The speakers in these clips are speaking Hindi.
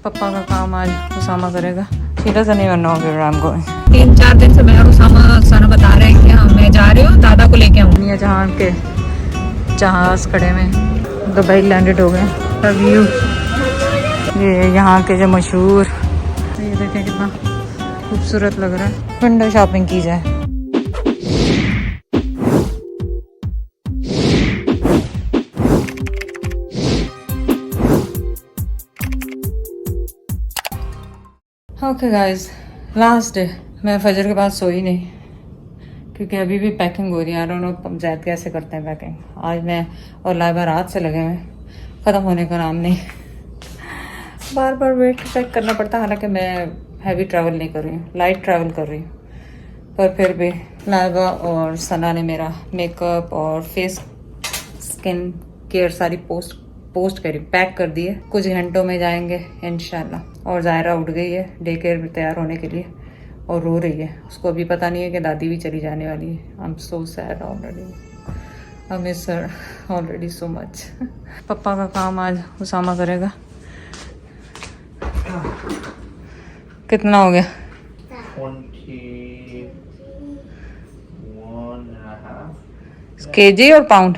पापा का काम आज उसामा करेगा। He doesn't even know where I'm going. 3-4 दिन से मैं और उसामा बता रहे हैं कि हाँ मैं जा रही हूँ, दादा को लेके आऊँगी। दुनिया जहान के जहाज खड़े में दुबई लैंडेड हो गए। व्यू ये यहाँ के जो मशहूर, ये देखें कितना खूबसूरत लग रहा है। विंडो शॉपिंग की जाए। Okay guys, last day. मैं फजर के बाद सोई नहीं क्योंकि अभी भी पैकिंग हो रही है। आई डोंट नो जैद कैसे करते हैं पैकिंग। आज मैं और लाइबा रात से लगे हुए, ख़त्म होने का नाम नहीं। बार बार वेट चेक करना पड़ता है। हालांकि मैं हैवी ट्रैवल नहीं कर रही हूँ, लाइट ट्रैवल कर रही हूँ, पर फिर भी लाइबा और सना ने मेरा मेकअप और फेस स्किन केयर सारी पोस्ट करी, पैक कर दी है। कुछ घंटों में जाएंगे इंशाल्लाह। और ज़ायरा उठ गई है डे केयर में तैयार होने के लिए और रो रही है। उसको अभी पता नहीं है कि दादी भी चली जाने वाली है। I am so sad already. I miss her already so much. पापा का काम आज उसामा करेगा। कितना हो गया? 21.5 केजी और pound?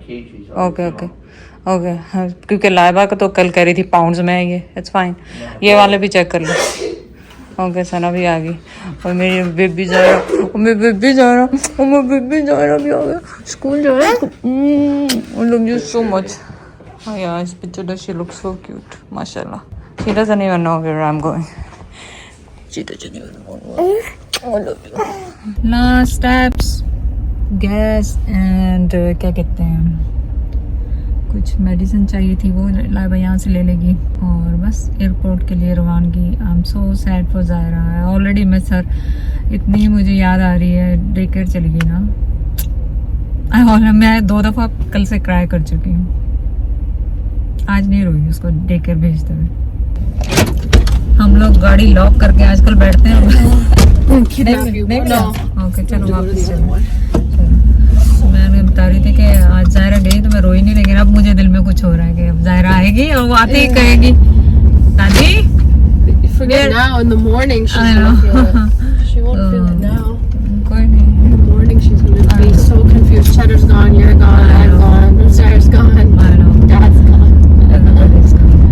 kgs. Okay okay okay. क्योंकि लाइबा का तो कल कह रही थी पाउंड्स में है ये। It's fine. ये वाले भी चेक कर लो। ओके, सना भी आ गई और मेरी बेबी ज़ायरा, मेरी बेबी ज़ायरा, मेरी बेबी ज़ायरा भी आ गया। स्कूल जा रहा है। I love you so much. Oh yeah, this picture does she looks so cute, mashallah. She doesn't even know where I'm going. She doesn't even know. I love you. Last steps, gas and क्या कहते हैं, कुछ मेडिसिन चाहिए थी, वो लाइबा यहाँ से ले लेगी और बस एयरपोर्ट के लिए रवानगी। I am so sad for Zaira. Already मैं सर इतनी मुझे याद आ रही है। डे केयर चली गई ना। मैं 2 दफ़ा कल से क्राई कर चुकी हूँ। आज नहीं रोई उसको डे केयर भेजते हुए। हम लोग गाड़ी लॉक करके आजकल बैठते हैं। ओके चलो वापस चलो। मैंने बता रही थी कि आज ज़ायरा गई तो मैं रोई नहीं, लेकिन अब मुझे दिल में कुछ हो रहा है कि अब ज़ायरा आएगी और वो आते ही कहेगी दादी। Forget now. In the morning, she's gonna feel it. She won't feel it now. कोई नहीं। In the morning, she's gonna be so confused. Cheddar's gone, you're gone, I'm gone, Sarah's gone, Dad's gone.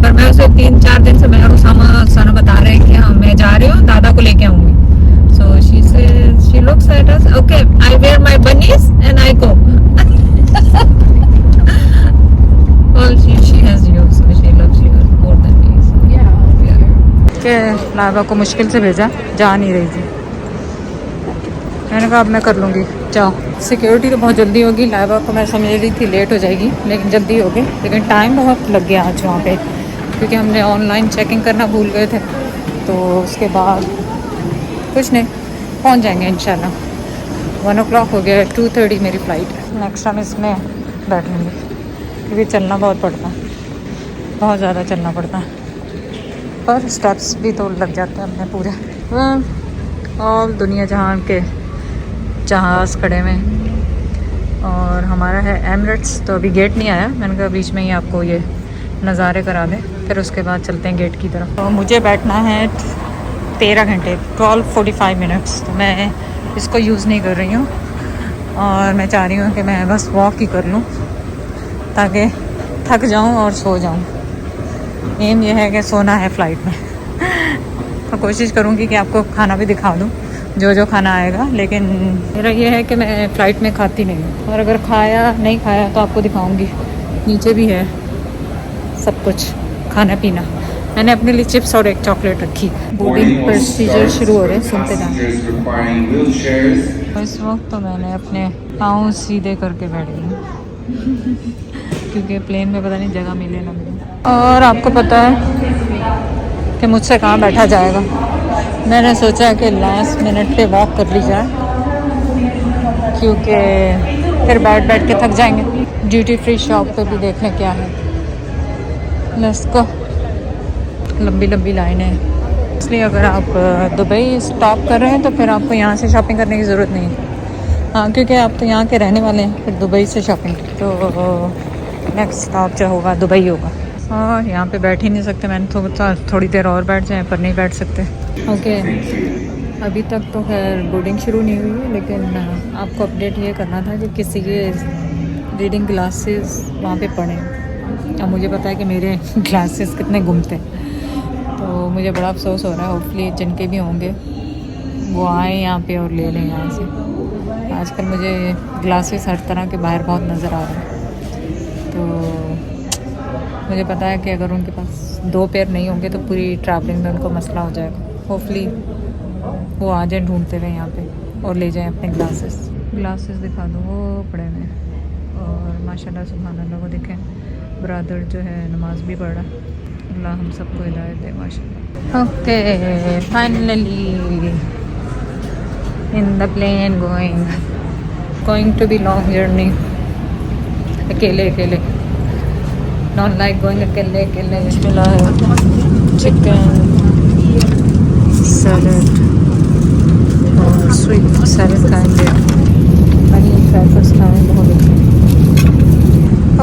पर मैं उसे 3-4 दिन से मैं और उसामा बता रहे हैं कि हाँ मैं जा रही हूँ, दादा को लेके आऊंगी। So she looks at us. Okay, I wear my bunnies and I go. Well, she has you, so she loves you more than me. So. Yeah. के लाइबा को मुश्किल से भेजा, जा नहीं रही थी। मैंने कहा अब मैं कर लूँगी, जाओ। सिक्योरिटी तो बहुत जल्दी होगी। लाइबा को मैं समझ रही थी लेट हो जाएगी, लेकिन जल्दी हो गई। लेकिन टाइम बहुत लग गया आज वहाँ पे, क्योंकि हमने ऑनलाइन चेकिंग करना भूल गए थे। तो उसके बाद कुछ नहीं, पहुँच जाएंगे इंशाल्लाह। 1 o'clock हो गया। 2:30 मेरी फ़्लाइट है। नेक्स्ट टाइम इसमें बैठ लेंगे, क्योंकि चलना बहुत पड़ता है, बहुत ज़्यादा चलना पड़ता है। पर स्टेप्स भी तो लग जाते हैं अपने पूरे। और दुनिया जहान के जहाज़ खड़े में। और हमारा है एमिरेट्स, तो अभी गेट नहीं आया। मैंने कहा बीच में ही आपको ये नज़ारे करा दें, फिर उसके बाद चलते हैं गेट की तरफ। तो मुझे बैठना है 13 घंटे, 12:45 मिनट्स। तो मैं इसको यूज़ नहीं कर रही हूँ और मैं चाह रही हूँ कि मैं बस वॉक ही कर लूँ ताकि थक जाऊँ और सो जाऊँ। एम ये है कि सोना है फ़्लाइट में। तो कोशिश करूँगी कि आपको खाना भी दिखा दूँ, जो खाना आएगा। लेकिन मेरा ये है कि मैं फ़्लाइट में खाती नहीं हूँ, और अगर खाया नहीं खाया तो आपको दिखाऊँगी। नीचे भी है सब कुछ खाना पीना। मैंने अपने लिए चिप्स और एक चॉकलेट रखी। बोर्डिंग प्रोसीजर शुरू हो रहे हैं, सुनते जाएं। इस वक्त तो मैंने अपने पाँव सीधे करके बैठी हूँ क्योंकि प्लेन में पता नहीं जगह मिले ना मिले। और आपको पता है कि मुझसे कहाँ बैठा जाएगा। मैंने सोचा कि लास्ट मिनट पे वॉक कर ली जाए, क्योंकि फिर बैठ के थक जाएंगे। ड्यूटी फ्री शॉप पे भी देख लें क्या है। Let's go. लंबी लंबी लाइनें हैं, इसलिए अगर आप दुबई स्टॉप कर रहे हैं तो फिर आपको यहाँ से शॉपिंग करने की ज़रूरत नहीं है। हाँ, क्योंकि आप तो यहाँ के रहने वाले हैं, फिर दुबई से शॉपिंग। तो नेक्स्ट स्टॉप जो होगा दुबई होगा। और यहाँ पे बैठ ही नहीं सकते। मैंने थोड़ी देर और बैठ जाए पर नहीं बैठ सकते। ओके अभी तक तो खैर बोर्डिंग शुरू नहीं हुई है, लेकिन आपको अपडेट ये करना था कि किसी के रीडिंग ग्लासेस वहाँ पे पड़े। अब मुझे पता है कि मेरे ग्लासेस कितने घूमते हैं, तो मुझे बड़ा अफसोस हो रहा है। होपफुली जिनके भी होंगे वो आए यहाँ पे और ले लें यहाँ से। आजकल मुझे ग्लासेस हर तरह के बाहर बहुत नज़र आ रहे हैं, तो मुझे पता है कि अगर उनके पास 2 पेयर नहीं होंगे तो पूरी ट्रैवलिंग में उनको मसला हो जाएगा। होपफुली वो आ जाए ढूंढते हुए यहाँ पे और ले जाएं अपने ग्लासेस दिखा दूँ वो पड़े हुए हैं। और माशाल्लाह सुभान अल्लाह, वो देखें ब्रदर जो है नमाज भी पढ़ रहा है। अल्लाह हम सबको हिदायत दे माशाल्लाह। Okay finally in the plane going to be long journey. अकेले नॉट लाइक गोइंग अकेले। मिला है चिकन सैलड और स्वीट सैलड खाएंगे, पनीर फ्राइड्स खाएंगे, बहुत अच्छे।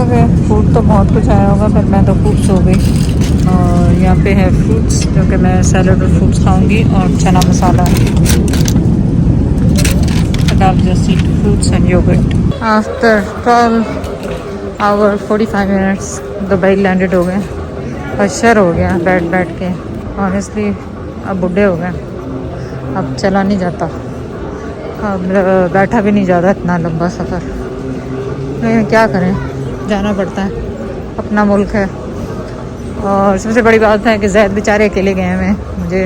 ओके फूड तो बहुत कुछ आया होगा पर मैं तो खूब सो गई। और यहाँ पे है फ्रूट्स, जो कि मैं सैलड और फ्रूट्स खाऊंगी, और चना मसाला। I'll just eat fruits and yogurt. After 12 hour 45 minutes Dubai landed हो गए। अशर हो गया बैठ के। ऑनेस्टली अब बुढ़े हो गए, अब चला नहीं जाता, अब बैठा भी नहीं जाता इतना लंबा सफ़र। लेकिन क्या करें, जाना पड़ता है, अपना मुल्क है। और सबसे बड़ी बात है कि जैद बेचारे अकेले गए हुए हैं। मुझे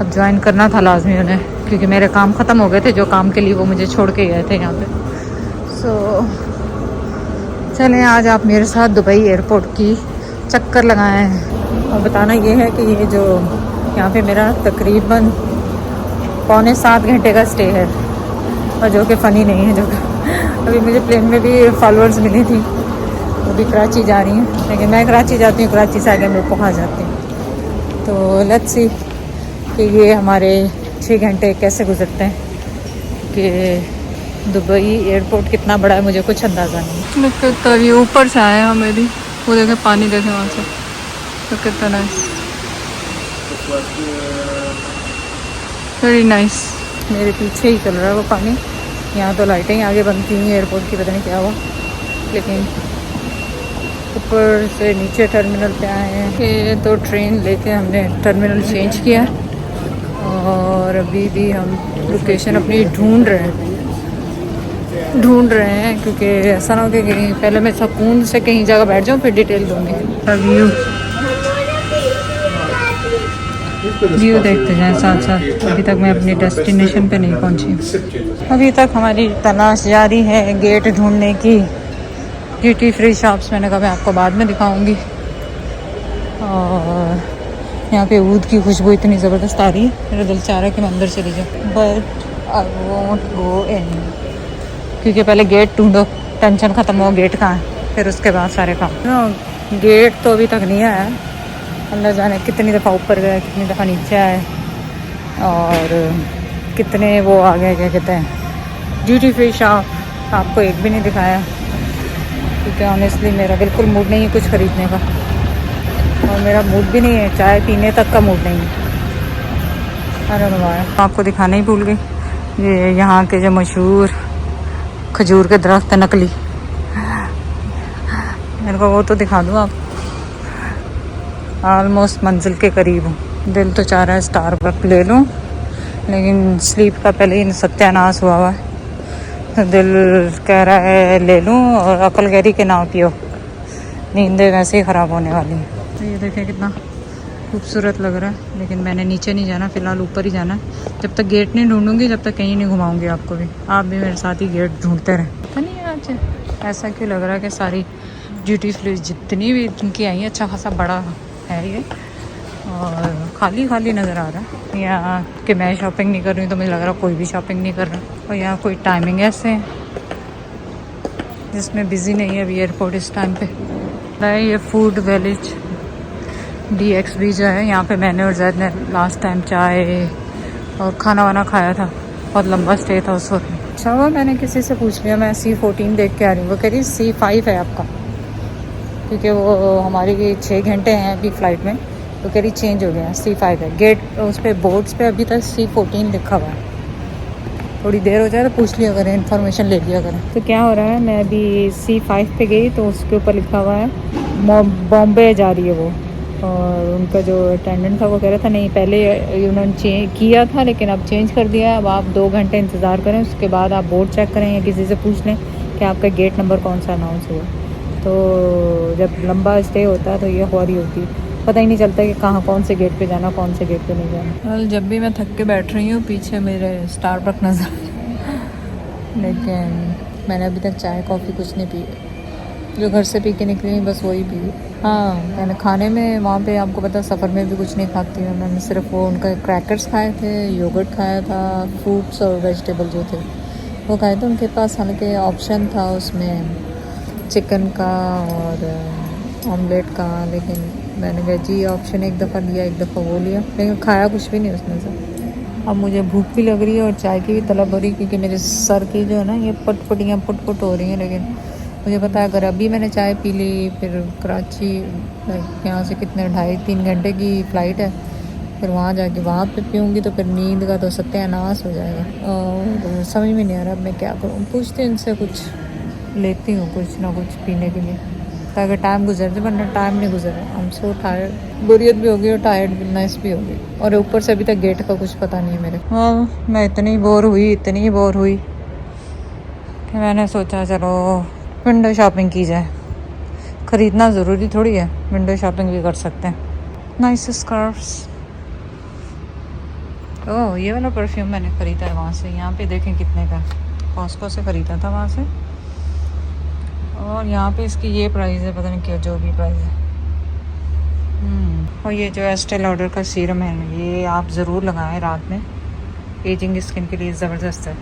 अब ज्वाइन करना था लाजमी उन्हें, क्योंकि मेरे काम ख़त्म हो गए थे जो काम के लिए वो मुझे छोड़ के गए थे यहाँ पे। सो चलें आज आप मेरे साथ दुबई एयरपोर्ट की चक्कर लगाएं। और बताना ये है कि ये जो यहाँ पे मेरा तकरीबन 6.25 घंटे का स्टे है, और जो कि फ़नी नहीं है। जो अभी मुझे प्लेन में भी फॉलोअर्स मिली थी, वो भी कराची जा रही हैं, लेकिन मैं कराची जाती हूँ, कराची से आगे मैं पहुँच जाती हूँ। तो लेट्स सी कि ये हमारे 6 घंटे कैसे गुजरते हैं, कि दुबई एयरपोर्ट कितना बड़ा है मुझे कुछ अंदाज़ा नहीं। तभी ऊपर से आए हैं मेरी, वो देखें पानी देखें वहाँ से, तो कितना नाइस, वेरी नाइस। मेरे पीछे ही चल रहा है वो पानी। यहाँ तो लाइटें ही आगे बंद की हुई एयरपोर्ट की, पता नहीं क्या हुआ। लेकिन ऊपर से नीचे टर्मिनल पे आए हैं कि तो ट्रेन लेके हमने टर्मिनल चेंज किया, और अभी भी हम लोकेशन अपनी ढूंढ रहे हैं, क्योंकि ऐसा ना हो कि कहीं पहले मैं सुकून से कहीं जगह बैठ जाऊँ फिर डिटेल दूँगी। व्यू देखते जाएं साथ साथ। अभी तक मैं अपनी डेस्टिनेशन पे नहीं पहुंची। अभी तक हमारी तलाश जारी है गेट ढूंढने की। ड्यूटी फ्री शॉप्स मैंने कहा मैं आपको बाद में दिखाऊंगी। और यहाँ पे ऊद की खुशबू इतनी ज़बरदस्त आ रही है, मेरा दिल चाह रहा है कि मैं अंदर चली जाऊँ, बट आई वोंट गो इन, क्योंकि पहले गेट ढूंढो, टेंशन ख़त्म हो गेट कहाँ है, फिर उसके बाद सारे काम। गेट तो अभी तक नहीं आया, अंदर जाने कितनी दफ़ा ऊपर गया, कितनी दफ़ा नीचे आए, और कितने वो आ गए क्या कहते हैं ड्यूटी फ्री शॉप, आपको एक भी नहीं दिखाया, क्योंकि ऑनेस्टली मेरा बिल्कुल मूड नहीं है कुछ ख़रीदने का, और मेरा मूड भी नहीं है, चाय पीने तक का मूड नहीं है। अरे वाह, आपको दिखाना ही भूल गई, ये यहाँ के जो मशहूर खजूर के दरख्त है नकली, मेरे को वो तो दिखा दूँ आप। ऑलमोस्ट मंजिल के करीब हूँ। दिल तो चाह रहा है स्टारबक्स ले लूँ, लेकिन स्लीप का पहले ही सत्यानाश हुआ है, तो दिल कह रहा है ले लूँ, और अकल कह रही कि ना पियो, नींदें वैसे ही ख़राब होने वाली हैं। तो ये देखिए कितना खूबसूरत लग रहा है, लेकिन मैंने नीचे नहीं जाना, फ़िलहाल ऊपर ही जाना है। जब तक गेट नहीं ढूंढूंगी जब तक कहीं नहीं घुमाऊंगी आपको भी, आप भी मेरे साथ ही गेट ढूंढते रहें। पता नहीं आज ऐसा क्यों लग रहा है कि सारी ड्यूटी फ्री जितनी भी इनकी आई है, अच्छा खासा बड़ा है ये, और खाली खाली नज़र आ रहा है। यहाँ कि मैं शॉपिंग नहीं कर रही हूँ, तो मुझे लग रहा है कोई भी शॉपिंग नहीं कर रहा। और यहाँ कोई टाइमिंग ऐसे है जिसमें बिज़ी नहीं है अभी एयरपोर्ट इस टाइम पे। ये फूड विलेज DXB जो है, यहाँ पे मैंने और जैद ने लास्ट टाइम चाय और खाना वाना खाया था, बहुत लंबा स्टे था उस वक्त। अच्छा हुआ मैंने किसी से पूछ लिया, मैं C14 देख के आ रही हूँ, वो कह रही C5 है आपका। क्योंकि वो हमारी 6 घंटे हैं अभी फ़्लाइट में, तो कह रही चेंज हो गया, C5 है। गेट उस पर बोर्ड्स पे अभी तक C14 लिखा हुआ है। थोड़ी देर हो जाए तो पूछ लिया करें, इन्फॉर्मेशन ले लिया करें। तो क्या हो रहा है, मैं अभी C5 पे गई तो उसके ऊपर लिखा हुआ है बॉम्बे जा रही है वो, और उनका जो अटेंडेंट था वो कह रहा था नहीं पहले उन्होंने चेंज किया था लेकिन अब चेंज कर दिया है, अब आप 2 घंटे इंतज़ार करें, उसके बाद आप बोर्ड चेक करें या किसी से पूछ लें कि आपका गेट नंबर कौन सा अनाउंस हुआ। तो जब लंबा स्टे होता है तो ये हो रही होती है, पता ही नहीं चलता कि कहाँ कौन से गेट पे जाना, कौन से गेट पे नहीं जाना। जब भी मैं थक के बैठ रही हूँ पीछे मेरे स्टारबक्स नज़र लेकिन मैंने अभी तक चाय कॉफ़ी कुछ नहीं पी, जो घर से पी के निकली बस वही पी। हाँ, मैंने खाने में वहाँ पे आपको पता सफ़र में भी कुछ नहीं खाती हूँ, मैंने सिर्फ वो उनका क्रैकर्स खाए थे, योगर्ट खाया था, फ्रूट्स और वेजिटेबल जो थे वो खाए थे। उनके पास हालांकि ऑप्शन था उसमें चिकन का और ऑमलेट का, लेकिन मैंने वेजी ऑप्शन एक दफ़ा लिया, एक दफ़ा वो लिया, लेकिन खाया कुछ भी नहीं उसमें से। अब मुझे भूख भी लग रही है और चाय की भी तलब हो रही है, क्योंकि मेरे सर की जो है ना ये पटपटियाँ पुट हो रही हैं। लेकिन मुझे पता है अगर अभी मैंने चाय पी ली, फिर कराची यहाँ से कितने 2.5-3 घंटे की फ़्लाइट है, फिर वहाँ जाके वहाँ पे पीऊँगी तो फिर नींद का तो सत्यानाश हो जाएगा। और समझ में नहीं आ रहा अब मैं क्या करूँ, पूछती हूँ इनसे, कुछ लेती हूँ कुछ ना कुछ पीने के लिए ताकि टाइम गुजर जाए, वरना टाइम नहीं गुजर रहा। आई एम सो टायर्ड, बोरियत भी होगी और टायर्ड भी, नाइस भी होगी, और ऊपर से अभी तक गेट का कुछ पता नहीं है मेरे। हाँ, मैं इतनी बोर हुई कि मैंने सोचा चलो विंडो शॉपिंग की जाए। ख़रीदना ज़रूरी थोड़ी है, विंडो शॉपिंग भी कर सकते हैं। Nice scarfs. ओह, ये वाला परफ्यूम मैंने ख़रीदा है वहाँ से, यहाँ पे देखें कितने का, कॉस्को से ख़रीदा था वहाँ से, और यहाँ पे इसकी ये प्राइस है, पता नहीं क्या जो भी प्राइस है। और ये जो एस्टे लॉडर का सीरम है ये आप ज़रूर लगाएं रात में, एजिंग स्किन के लिए ज़बरदस्त है।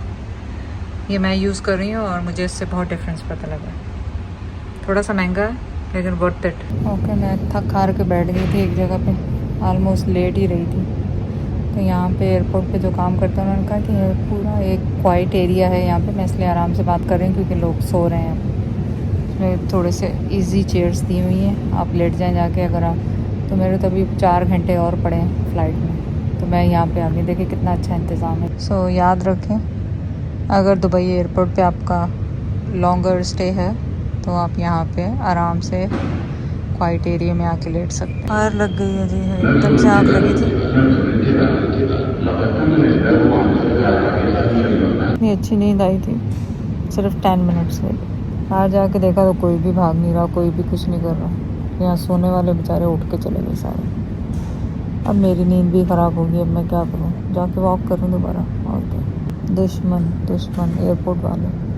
ये मैं यूज़ कर रही हूँ और मुझे इससे बहुत डिफरेंस पता लगा। थोड़ा सा महंगा है लेकिन वर्थ इट। ओके, मैं थक हार के बैठ गई थी एक जगह पे, ऑलमोस्ट लेट ही रही थी। तो यहाँ पे एयरपोर्ट पे जो काम करते हैं उन्होंने कहा कि पूरा एक क्वाइट एरिया है यहाँ पे, मैं इसलिए आराम से बात कर रही हूँ क्योंकि लोग सो रहे हैं। इसमें थोड़े से इजी चेयर्स दी हुई हैं, आप लेट जाएं जाके अगर आप, तो मेरे तो अभी 4 घंटे और पड़े हैं फ़्लाइट में, तो मैं यहाँ पे आ गई। देखिए कितना अच्छा इंतज़ाम है। सो याद रखें, अगर दुबई एयरपोर्ट पे आपका लॉन्गर स्टे है तो आप यहाँ पे आराम से क्वाइट एरिया में आके लेट सकते हैं। आग लग गई है जी, है एकदम से आग लगी थी। इतनी अच्छी नींद आई थी सिर्फ 10 मिनट्स में, बाहर जाके देखा तो कोई भी भाग नहीं रहा, कोई भी कुछ नहीं कर रहा। यहाँ सोने वाले बेचारे उठ के चले गए सारे। अब मेरी नींद भी ख़राब होगी, अब मैं क्या करूँ, जाके वॉक करूँ दोबारा और क्या। दुश्मन एयरपोर्ट वाले।